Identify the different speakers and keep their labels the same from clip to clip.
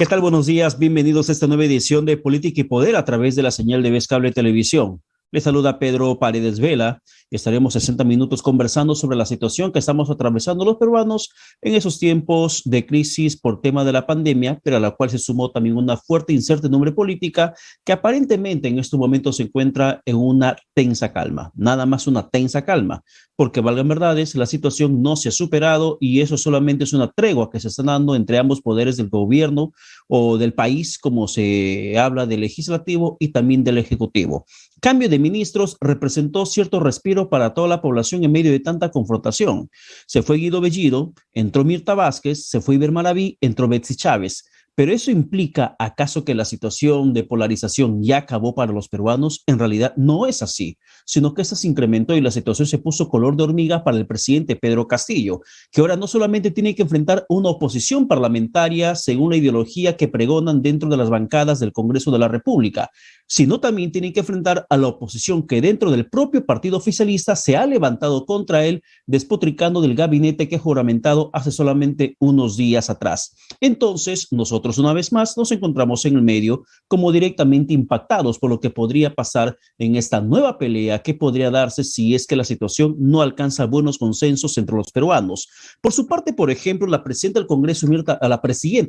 Speaker 1: ¿Qué tal? Buenos días. Bienvenidos a esta nueva edición de Política y Poder a través de la señal de Vez Cable Televisión. Les saluda Pedro Paredes Vela. Estaremos 60 minutos conversando sobre la situación que estamos atravesando los peruanos en esos tiempos de crisis por tema de la pandemia, pero a la cual se sumó también una fuerte incertidumbre política que aparentemente en estos momentos se encuentra en una tensa calma. Nada más una tensa calma, porque valgan verdades, la situación no se ha superado y eso solamente es una tregua que se está dando entre ambos poderes del gobierno o del país, como se habla del legislativo y también del ejecutivo. Cambio de ministros representó cierto respiro para toda la población en medio de tanta confrontación. Se fue Guido Bellido, entró Mirta Vázquez, se fue Iber Maraví, entró Betsy Chávez. ¿Pero eso implica acaso que la situación de polarización ya acabó para los peruanos? En realidad no es así, sino que esta se incrementó y la situación se puso color de hormiga para el presidente Pedro Castillo, que ahora no solamente tiene que enfrentar una oposición parlamentaria según la ideología que pregonan dentro de las bancadas del Congreso de la República, sino también tiene que enfrentar a la oposición que dentro del propio partido oficialista se ha levantado contra él, despotricando del gabinete que ha juramentado hace solamente unos días atrás. Entonces, nosotros una vez más nos encontramos en el medio como directamente impactados por lo que podría pasar en esta nueva pelea que podría darse si es que la situación no alcanza buenos consensos entre los peruanos. Por su parte, por ejemplo, la presidenta del Congreso,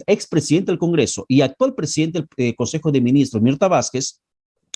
Speaker 1: expresidenta del Congreso y actual presidente del Consejo de Ministros, Mirta Vázquez,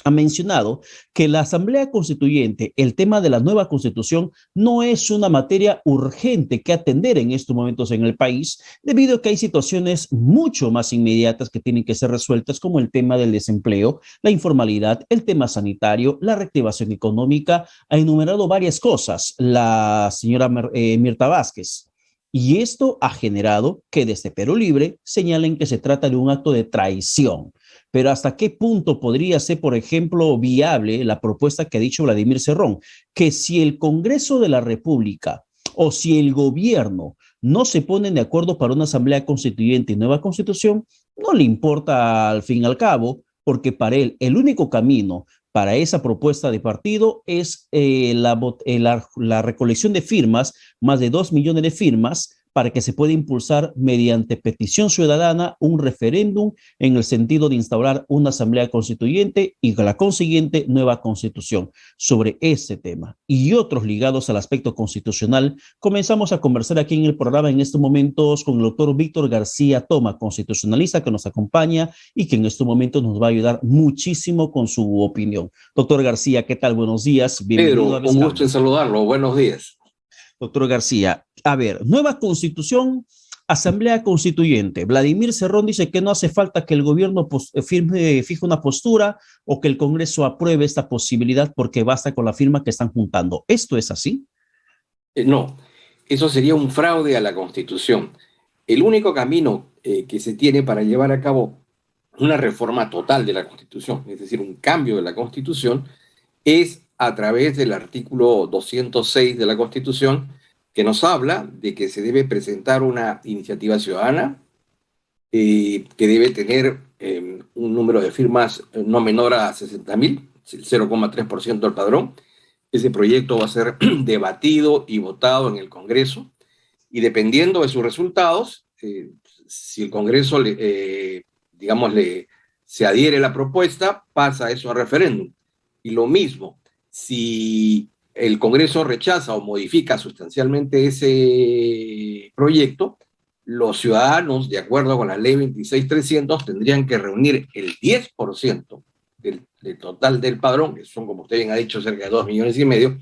Speaker 1: ha mencionado que la Asamblea Constituyente, el tema de la nueva Constitución, no es una materia urgente que atender en estos momentos en el país, debido a que hay situaciones mucho más inmediatas que tienen que ser resueltas, como el tema del desempleo, la informalidad, el tema sanitario, la reactivación económica. Ha enumerado varias cosas la señora Mirta Vázquez. Y esto ha generado que desde Perú Libre señalen que se trata de un acto de traición. Pero ¿hasta qué punto podría ser, por ejemplo, viable la propuesta que ha dicho Vladimir Cerrón? Que si el Congreso de la República o si el gobierno no se ponen de acuerdo para una asamblea constituyente y nueva constitución, no le importa al fin y al cabo, porque para él el único camino para esa propuesta de partido es la recolección de firmas, más de 2 millones de firmas, para que se pueda impulsar mediante petición ciudadana un referéndum en el sentido de instaurar una asamblea constituyente y la consiguiente nueva constitución. Sobre este tema y otros ligados al aspecto constitucional, comenzamos a conversar aquí en el programa en estos momentos con el doctor Víctor García Toma, constitucionalista que nos acompaña y que en estos momentos nos va a ayudar muchísimo con su opinión. Doctor García, ¿qué tal? Buenos días. Bienvenido
Speaker 2: Pedro,
Speaker 1: a
Speaker 2: un gusto
Speaker 1: Vescable.
Speaker 2: en saludarlo. Buenos días.
Speaker 1: Doctor García, a ver, nueva constitución, asamblea constituyente. Vladimir Cerrón dice que no hace falta que el gobierno fije una postura o que el Congreso apruebe esta posibilidad porque basta con la firma que están juntando. ¿Esto es así?
Speaker 2: No, eso sería un fraude a la Constitución. El único camino que se tiene para llevar a cabo una reforma total de la Constitución, es decir, un cambio de la Constitución, es a través del artículo 206 de la Constitución, que nos habla de que se debe presentar una iniciativa ciudadana que debe tener un número de firmas no menor a 60.000, el 0,3% del padrón. Ese proyecto va a ser debatido y votado en el Congreso y dependiendo de sus resultados, si el Congreso, se adhiere a la propuesta, pasa eso a referéndum. Y lo mismo, si el Congreso rechaza o modifica sustancialmente ese proyecto, los ciudadanos, de acuerdo con la ley 26.300, tendrían que reunir el 10% del total del padrón, que son, como usted bien ha dicho, cerca de 2,5 millones,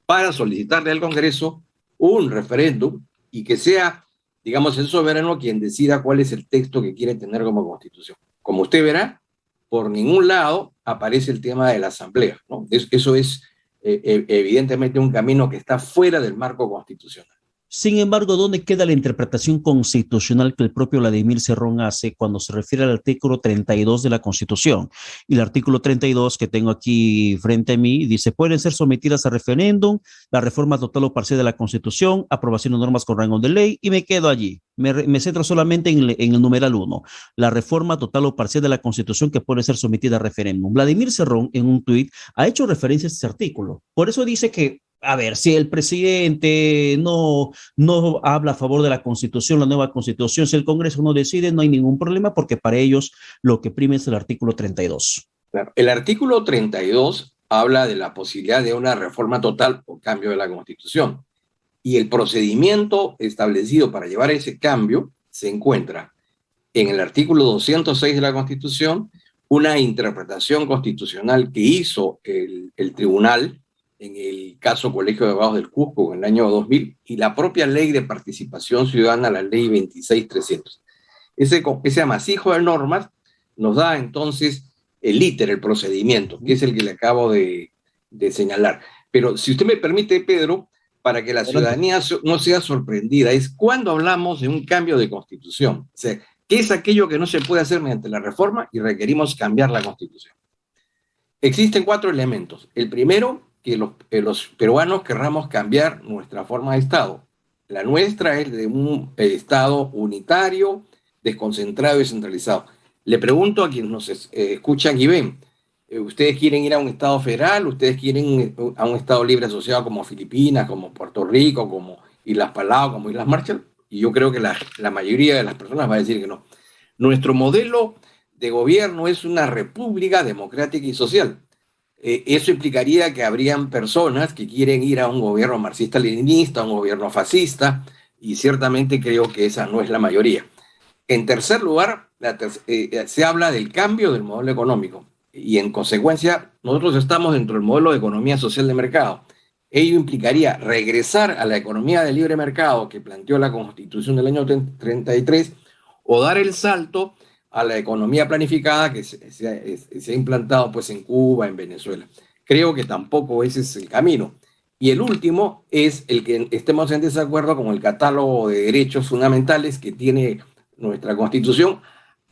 Speaker 2: para solicitarle al Congreso un referéndum y que sea, digamos, el soberano quien decida cuál es el texto que quiere tener como Constitución. Como usted verá, por ningún lado aparece el tema de la Asamblea, ¿no? Eso es evidentemente un camino que está fuera del marco constitucional.
Speaker 1: Sin embargo, ¿dónde queda la interpretación constitucional que el propio Vladimir Cerrón hace cuando se refiere al artículo 32 de la Constitución? Y el artículo 32 que tengo aquí frente a mí dice, pueden ser sometidas a referéndum la reforma total o parcial de la Constitución, aprobación de normas con rango de ley, y me quedo allí. Me centro solamente en el numeral 1, la reforma total o parcial de la Constitución que puede ser sometida a referéndum. Vladimir Cerrón, en un tuit, ha hecho referencia a este artículo. Por eso dice que a ver, si el presidente no habla a favor de la Constitución, la nueva Constitución, si el Congreso no decide, no hay ningún problema porque para ellos lo que prime es el artículo 32.
Speaker 2: Claro. El artículo 32 habla de la posibilidad de una reforma total o cambio de la Constitución. Y el procedimiento establecido para llevar ese cambio se encuentra en el artículo 206 de la Constitución, una interpretación constitucional que hizo el tribunal en el caso Colegio de Abogados del Cusco en el año 2000 y la propia ley de participación ciudadana, la ley 26300. Ese amasijo de normas nos da entonces el íter, el procedimiento, que es el que le acabo de señalar. Pero si usted me permite, Pedro, para que la ciudadanía no sea sorprendida, es cuando hablamos de un cambio de constitución. O sea, ¿qué es aquello que no se puede hacer mediante la reforma y requerimos cambiar la constitución? Existen 4 elementos. El primero, que los peruanos querramos cambiar nuestra forma de Estado. La nuestra es de un Estado unitario, desconcentrado y centralizado. Le pregunto a quienes nos escuchan y ven, ¿ustedes quieren ir a un Estado federal? ¿Ustedes quieren ir a un Estado libre asociado como Filipinas, como Puerto Rico, como Islas Palau, como Islas Marshall? Y yo creo que la mayoría de las personas va a decir que no. Nuestro modelo de gobierno es una república democrática y social. Eso implicaría que habrían personas que quieren ir a un gobierno marxista-leninista, a un gobierno fascista, y ciertamente creo que esa no es la mayoría. En tercer lugar, se habla del cambio del modelo económico y en consecuencia nosotros estamos dentro del modelo de economía social de mercado. Ello implicaría regresar a la economía de libre mercado que planteó la Constitución del año 33 o dar el salto a la economía planificada que se ha implantado pues en Cuba, en Venezuela. Creo que tampoco ese es el camino. Y el último es el que estemos en desacuerdo con el catálogo de derechos fundamentales que tiene nuestra Constitución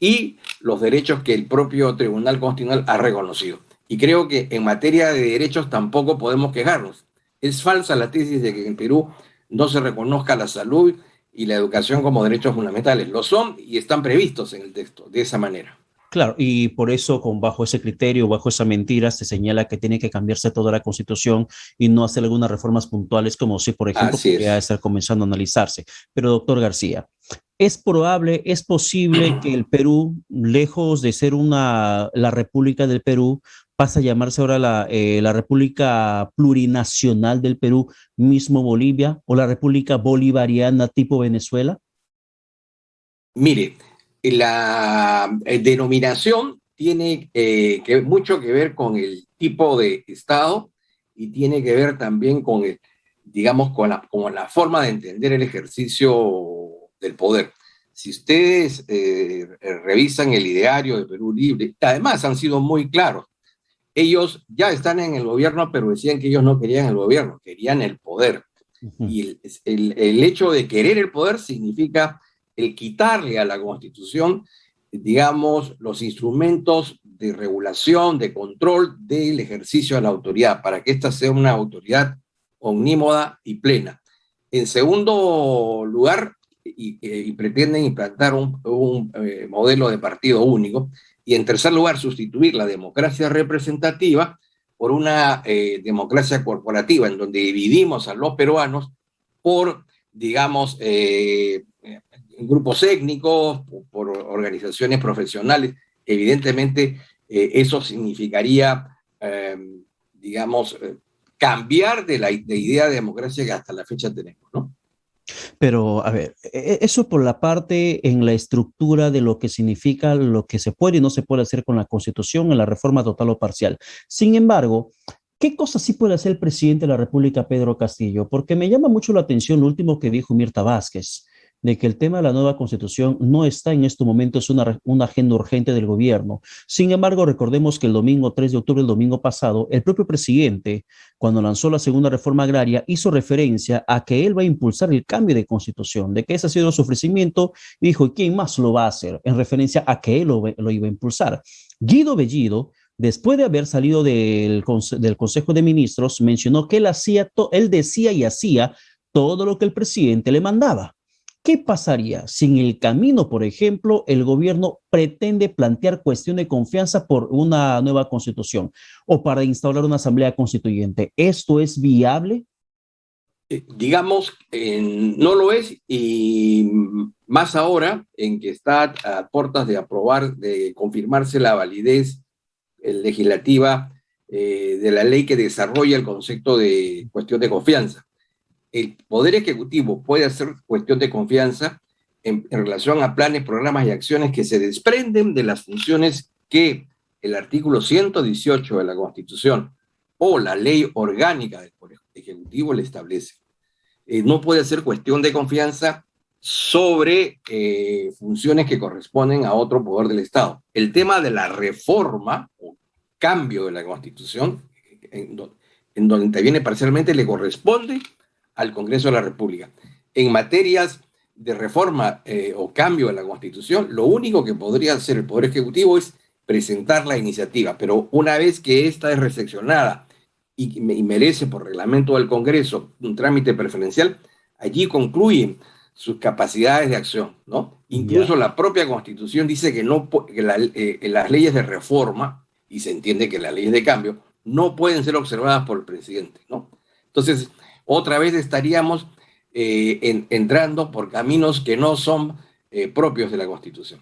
Speaker 2: y los derechos que el propio Tribunal Constitucional ha reconocido. Y creo que en materia de derechos tampoco podemos quejarnos. Es falsa la tesis de que en Perú no se reconozca la salud y la educación como derechos fundamentales. Lo son y están previstos en el texto de esa manera.
Speaker 1: Claro, y por eso, bajo ese criterio, bajo esa mentira, se señala que tiene que cambiarse toda la Constitución y no hacer algunas reformas puntuales, como si, por ejemplo, podría estar comenzando a analizarse. Pero, doctor García, ¿es probable, es posible que el Perú, lejos de ser la República del Perú, pase a llamarse ahora la República Plurinacional del Perú, mismo Bolivia, o la República Bolivariana tipo Venezuela?
Speaker 2: Mire, la denominación tiene mucho que ver con el tipo de Estado y tiene que ver también con, digamos, con la forma de entender el ejercicio del poder. Si ustedes revisan el ideario de Perú Libre, además han sido muy claros. Ellos ya están en el gobierno, pero decían que ellos no querían el gobierno, querían el poder. Y el hecho de querer el poder significa el quitarle a la Constitución, digamos, los instrumentos de regulación, de control del ejercicio de la autoridad, para que ésta sea una autoridad omnímoda y plena. En segundo lugar, y pretenden implantar un modelo de partido único. Y en tercer lugar, sustituir la democracia representativa por una democracia corporativa, en donde dividimos a los peruanos por, digamos, grupos étnicos, por organizaciones profesionales. Evidentemente, eso significaría, digamos, cambiar de la idea de democracia que hasta la fecha tenemos, ¿no?
Speaker 1: Pero, a ver, eso por la parte en la estructura de lo que significa lo que se puede y no se puede hacer con la Constitución en la reforma total o parcial. Sin embargo, ¿qué cosas sí puede hacer el presidente de la República, Pedro Castillo? Porque me llama mucho la atención lo último que dijo Mirta Vázquez, de que el tema de la nueva Constitución no está en estos momentos una agenda urgente del gobierno. Sin embargo, recordemos que el domingo 3 de octubre, el domingo pasado, el propio presidente, cuando lanzó la segunda reforma agraria, hizo referencia a que él va a impulsar el cambio de Constitución, de que ese ha sido su ofrecimiento, y dijo, ¿y quién más lo va a hacer? En referencia a que él lo iba a impulsar. Guido Bellido, después de haber salido del Consejo de Ministros, mencionó que él decía y hacía todo lo que el presidente le mandaba. ¿Qué pasaría si en el camino, por ejemplo, el gobierno pretende plantear cuestión de confianza por una nueva constitución o para instaurar una asamblea constituyente? ¿Esto es viable?
Speaker 2: Digamos, no lo es, y más ahora en que está a puertas de aprobar, de confirmarse la validez legislativa de la ley que desarrolla el concepto de cuestión de confianza. El Poder Ejecutivo puede hacer cuestión de confianza en relación a planes, programas y acciones que se desprenden de las funciones que el artículo 118 de la Constitución o la ley orgánica del Poder Ejecutivo le establece. No puede hacer cuestión de confianza sobre funciones que corresponden a otro poder del Estado. El tema de la reforma o cambio de la Constitución, en donde interviene parcialmente, le corresponde al Congreso de la República. En materias de reforma o cambio de la Constitución, lo único que podría hacer el Poder Ejecutivo es presentar la iniciativa, pero una vez que esta es recepcionada y merece por reglamento del Congreso un trámite preferencial, allí concluyen sus capacidades de acción, ¿no? Incluso la propia Constitución dice que, las leyes de reforma, y se entiende que las leyes de cambio, no pueden ser observadas por el presidente, ¿no? Entonces, otra vez estaríamos entrando por caminos que no son propios de la Constitución.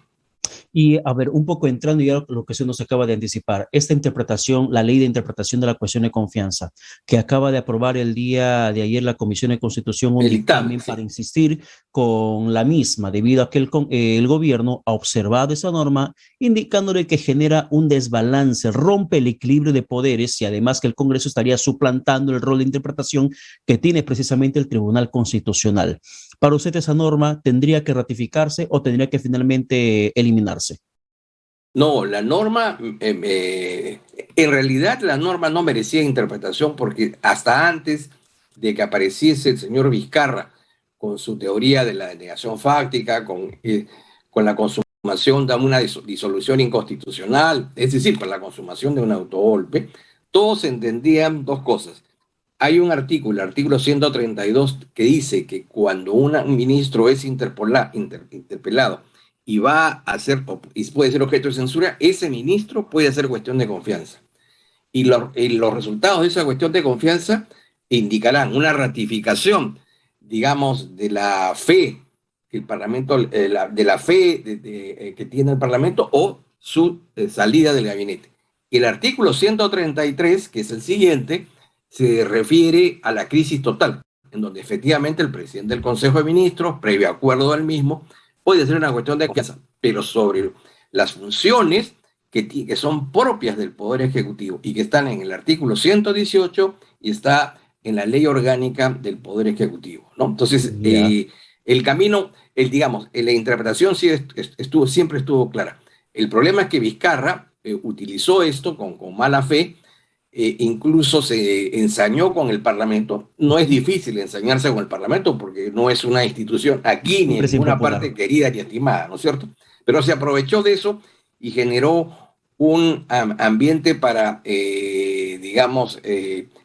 Speaker 1: Y a ver, un poco entrando ya a lo que se nos acaba de anticipar, esta interpretación, la ley de interpretación de la cuestión de confianza, que acaba de aprobar el día de ayer la Comisión de Constitución, un dictamen para insistir con la misma, debido a que el gobierno ha observado esa norma, indicándole que genera un desbalance, rompe el equilibrio de poderes y además que el Congreso estaría suplantando el rol de interpretación que tiene precisamente el Tribunal Constitucional. Para usted, esa norma tendría que ratificarse o tendría que finalmente eliminarse.
Speaker 2: No, la norma, en realidad la norma no merecía interpretación porque hasta antes de que apareciese el señor Vizcarra con su teoría de la denegación fáctica, con la consumación de una disolución inconstitucional, es decir, con la consumación de un autogolpe, todos entendían dos cosas. Hay un artículo, el artículo 132, que dice que cuando un ministro es interpelado y va a hacer, y puede ser objeto de censura, ese ministro puede hacer cuestión de confianza. Y los resultados de esa cuestión de confianza indicarán una ratificación, digamos, de la fe que el Parlamento, de la fe que tiene el Parlamento, o su salida del gabinete. Y el artículo 133, que es el siguiente, se refiere a la crisis total, en donde efectivamente el presidente del Consejo de Ministros, previo acuerdo del mismo, puede ser una cuestión de confianza, pero sobre las funciones que son propias del Poder Ejecutivo y que están en el artículo 118 y está en la ley orgánica del Poder Ejecutivo, ¿no? Entonces, el camino, digamos, la interpretación sí siempre estuvo clara. El problema es que Vizcarra utilizó esto con mala fe, incluso se ensañó con el Parlamento. No es difícil ensañarse con el Parlamento porque no es una institución aquí ni en ninguna parte querida ni estimada, ¿no es cierto? Pero se aprovechó de eso y generó un ambiente para, digamos,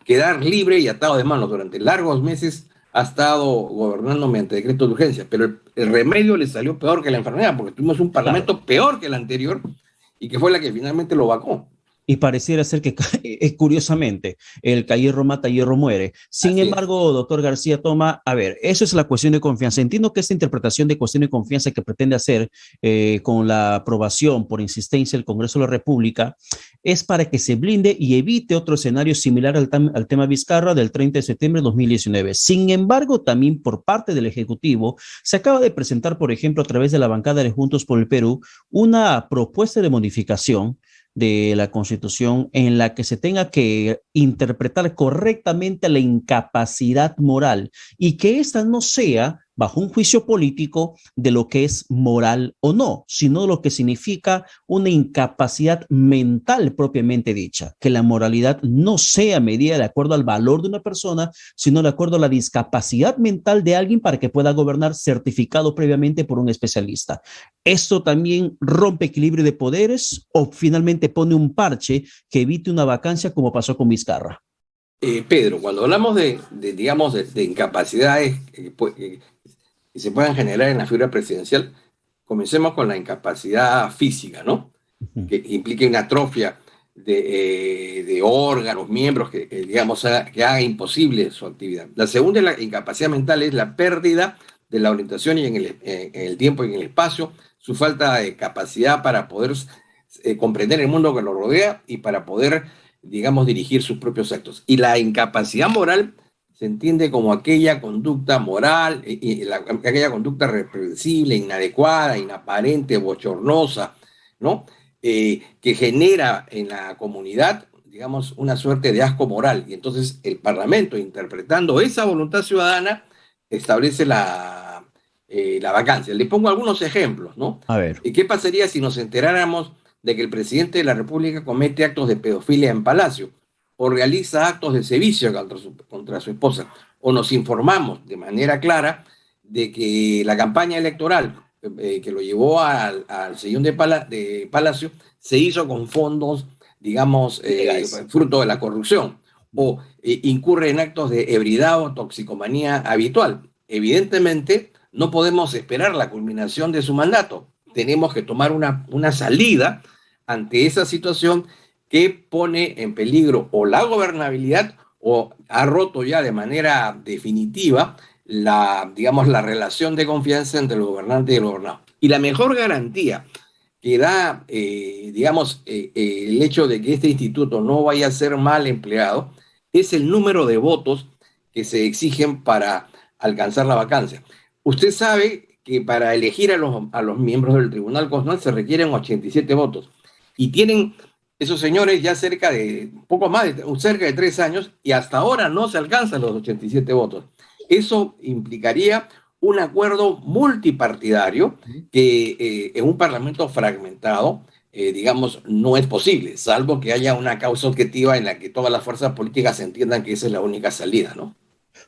Speaker 2: quedar libre y atado de manos. Durante largos meses ha estado gobernando mediante decreto de urgencia, pero el remedio le salió peor que la enfermedad, porque tuvimos un Parlamento peor que el anterior y que fue la que finalmente lo vacó.
Speaker 1: Y pareciera ser que, curiosamente, el que hierro mata, hierro muere. Sin embargo, doctor García Toma, a ver, eso es la cuestión de confianza. Entiendo que esta interpretación de cuestión de confianza que pretende hacer con la aprobación por insistencia del Congreso de la República es para que se blinde y evite otro escenario similar al tema Vizcarra del 30 de septiembre de 2019. Sin embargo, también por parte del Ejecutivo se acaba de presentar, por ejemplo, a través de la bancada de Juntos por el Perú, una propuesta de modificación de la Constitución en la que se tenga que interpretar correctamente la incapacidad moral y que esta no sea bajo un juicio político de lo que es moral o no, sino lo que significa una incapacidad mental propiamente dicha, que la moralidad no sea medida de acuerdo al valor de una persona, sino de acuerdo a la discapacidad mental de alguien para que pueda gobernar, certificado previamente por un especialista. ¿Esto también rompe equilibrio de poderes o finalmente pone un parche que evite una vacancia como pasó con Vizcarra?
Speaker 2: Pedro, cuando hablamos digamos, de incapacidades que se puedan generar en la figura presidencial, comencemos con la incapacidad física, ¿no? Que implique una atrofia de órganos, miembros digamos, que haga imposible su actividad. La segunda, la incapacidad mental, es la pérdida de la orientación y en el tiempo y en el espacio, su falta de capacidad para poder comprender el mundo que lo rodea y para poder, digamos, dirigir sus propios actos. Y la incapacidad moral se entiende como aquella conducta moral, aquella conducta reprensible, inadecuada, inaparente, bochornosa, ¿no? Que genera en la comunidad, digamos, una suerte de asco moral. Y entonces el Parlamento, interpretando esa voluntad ciudadana, establece la vacancia. Les pongo algunos ejemplos, ¿no?
Speaker 1: A ver.
Speaker 2: ¿Qué pasaría si nos enteráramos de que el presidente de la República comete actos de pedofilia en Palacio, o realiza actos de sevicia contra su esposa, o nos informamos de manera clara de que la campaña electoral que lo llevó al sillón de Palacio se hizo con fondos, digamos, fruto de la corrupción, o incurre en actos de ebriedad o toxicomanía habitual? Evidentemente, no podemos esperar la culminación de su mandato. Tenemos que tomar una salida ante esa situación que pone en peligro o la gobernabilidad o ha roto ya de manera definitiva digamos, la relación de confianza entre el gobernante y el gobernado. Y la mejor garantía que da, digamos, el hecho de que este instituto no vaya a ser mal empleado es el número de votos que se exigen para alcanzar la vacancia. Usted sabe que para elegir a los miembros del Tribunal Constitucional se requieren 87 votos. Y tienen esos señores ya cerca de 3 años, y hasta ahora no se alcanzan los 87 votos. Eso implicaría un acuerdo multipartidario que en un parlamento fragmentado, digamos, no es posible, salvo que haya una causa objetiva en la que todas las fuerzas políticas entiendan que esa es la única salida, ¿no?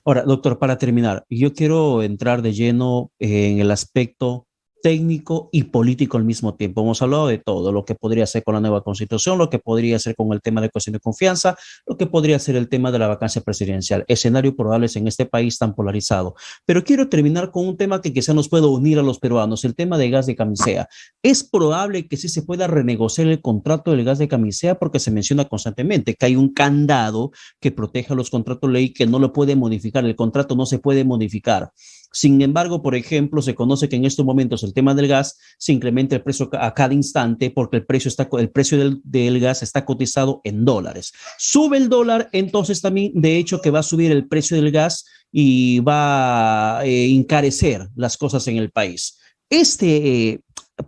Speaker 1: Ahora, doctor, para terminar, yo quiero entrar de lleno en el aspecto técnico y político al mismo tiempo. Hemos hablado de todo, lo que podría ser con la nueva constitución, lo que podría ser con el tema de cuestión de confianza, lo que podría ser el tema de la vacancia presidencial, escenarios probables en este país tan polarizado. Pero quiero terminar con un tema que quizá nos pueda unir a los peruanos, el tema de gas de camisea. Es probable que sí se pueda renegociar el contrato del gas de camisea, porque se menciona constantemente que hay un candado que protege a los contratos ley, que no lo puede modificar, el contrato no se puede modificar. Sin embargo, por ejemplo, se conoce que en estos momentos el tema del gas se incrementa el precio a cada instante, porque el precio del gas está cotizado en dólares. Sube el dólar, entonces también de hecho que va a subir el precio del gas y va a encarecer las cosas en el país. Este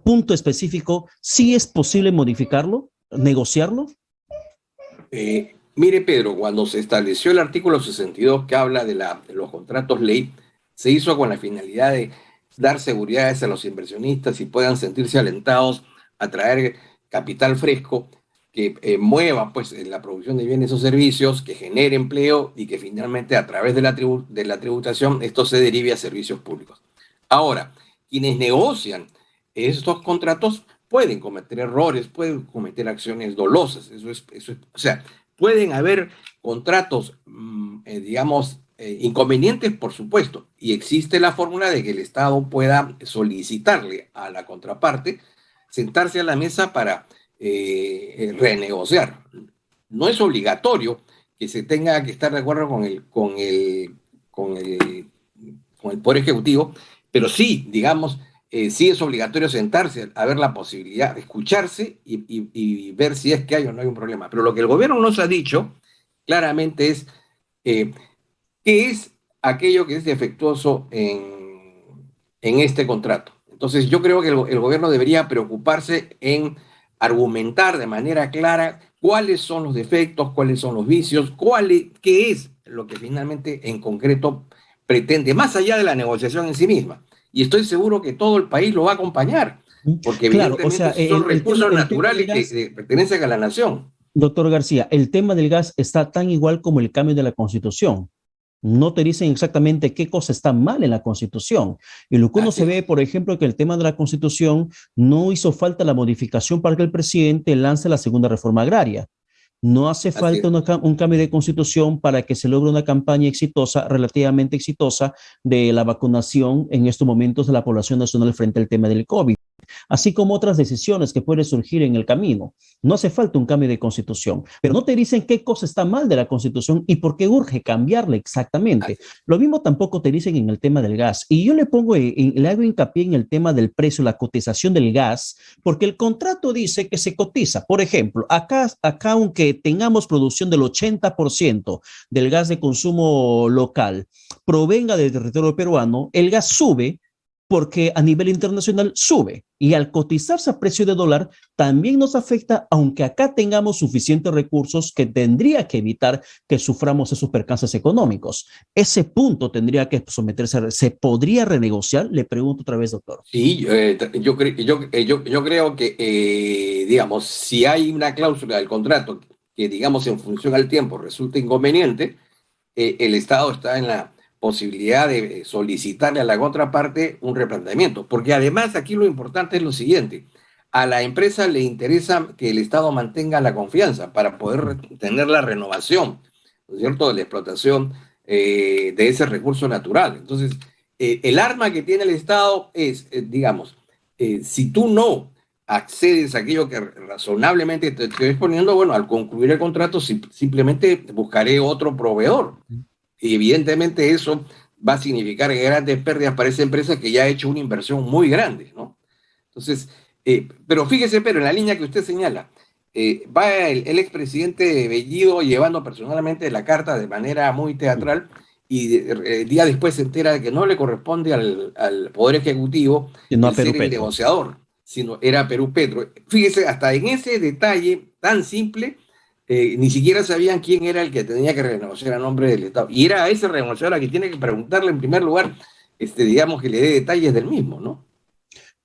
Speaker 1: punto específico, ¿sí es posible modificarlo, negociarlo?
Speaker 2: Mire, Pedro, cuando se estableció el artículo 62 que habla de los contratos ley, se hizo con la finalidad de dar seguridades a los inversionistas y puedan sentirse alentados a traer capital fresco que mueva pues la producción de bienes o servicios, que genere empleo y que finalmente a través de la tributación esto se derive a servicios públicos. Ahora, quienes negocian estos contratos pueden cometer errores, pueden cometer acciones dolosas, o sea, pueden haber contratos, digamos, inconvenientes, por supuesto, y existe la fórmula de que el Estado pueda solicitarle a la contraparte sentarse a la mesa para renegociar. No es obligatorio que se tenga que estar de acuerdo con el Poder Ejecutivo, pero sí, digamos, sí es obligatorio sentarse a ver la posibilidad, escucharse y ver si es que hay o no hay un problema. Pero lo que el gobierno nos ha dicho claramente es qué es aquello que es defectuoso en este contrato. Entonces yo creo que el gobierno debería preocuparse en argumentar de manera clara cuáles son los defectos, cuáles son los vicios, qué es lo que finalmente en concreto pretende, más allá de la negociación en sí misma. Y estoy seguro que todo el país lo va a acompañar, porque
Speaker 1: claro,
Speaker 2: evidentemente
Speaker 1: o sea,
Speaker 2: son recursos naturales
Speaker 1: gas,
Speaker 2: que pertenecen a la nación.
Speaker 1: doctor García, el tema del gas está tan igual como el cambio de la Constitución. No te dicen exactamente qué cosa está mal en la Constitución. Y lo que uno se ve, por ejemplo, que el tema de la Constitución no hizo falta la modificación para que el presidente lance la segunda reforma agraria. No hace
Speaker 2: Así
Speaker 1: falta
Speaker 2: es.
Speaker 1: un cambio de constitución para que se logre una campaña exitosa, relativamente exitosa, de la vacunación en estos momentos de la población nacional frente al tema del COVID, así como otras decisiones que pueden surgir en el camino. No hace falta un cambio de constitución, pero no te dicen qué cosa está mal de la constitución y por qué urge cambiarla exactamente.
Speaker 2: Así es.
Speaker 1: Lo mismo tampoco te dicen en el tema del gas. Y yo le hago hincapié en el tema del precio, la cotización del gas, porque el contrato dice que se cotiza. Por ejemplo, acá aunque tengamos producción del 80% del gas de consumo local provenga del territorio peruano, el gas sube porque a nivel internacional sube y al cotizarse a precio de dólar también nos afecta, aunque acá tengamos suficientes recursos que tendría que evitar que suframos esos percances económicos. Ese punto tendría que someterse, ¿se podría renegociar? Le pregunto otra vez, doctor.
Speaker 2: Sí, yo creo que, digamos, si hay una cláusula del contrato que, digamos, en función al tiempo resulta inconveniente, el Estado está en la posibilidad de solicitarle a la contraparte un replanteamiento. Porque además aquí lo importante es lo siguiente, a la empresa le interesa que el Estado mantenga la confianza para poder tener la renovación, ¿no es cierto?, de la explotación de ese recurso natural. Entonces, el arma que tiene el Estado es, digamos, si tú no accedes a aquello que razonablemente te estoy exponiendo, bueno, al concluir el contrato simplemente buscaré otro proveedor. Y evidentemente eso va a significar grandes pérdidas para esa empresa que ya ha hecho una inversión muy grande, ¿no? Entonces, pero fíjese, pero en la línea que usted señala, va el expresidente Bellido llevando personalmente la carta de manera muy teatral y día después se entera de que no le corresponde al Poder Ejecutivo
Speaker 1: Y no a
Speaker 2: el
Speaker 1: Perú
Speaker 2: ser el
Speaker 1: Petro.
Speaker 2: negociador, sino era Perú Petro. Fíjese, hasta en ese detalle tan simple, ni siquiera sabían quién era el que tenía que renegociar a nombre del Estado. Y era a ese renegociador a que tiene que preguntarle en primer lugar, digamos, que le dé detalles del mismo, ¿no?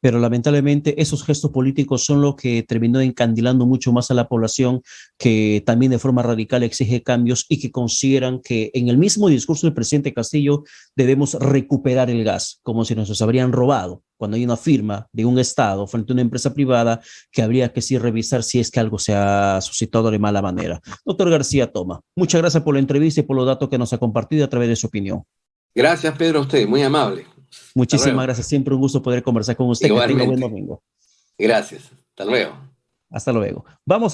Speaker 1: Pero lamentablemente esos gestos políticos son lo que terminó encandilando mucho más a la población, que también de forma radical exige cambios y que consideran que en el mismo discurso del presidente Castillo debemos recuperar el gas, como si nos habrían robado, cuando hay una firma de un Estado frente a una empresa privada que habría que sí revisar si es que algo se ha suscitado de mala manera. Doctor García Toma, muchas gracias por la entrevista y por los datos que nos ha compartido a través de su opinión.
Speaker 2: Gracias, Pedro, a usted, muy amable. Hasta
Speaker 1: Muchísimas
Speaker 2: luego.
Speaker 1: gracias, siempre un gusto poder conversar con usted, que tenga buen
Speaker 2: Igualmente.
Speaker 1: domingo.
Speaker 2: Gracias. Hasta luego.
Speaker 1: Hasta luego. Vamos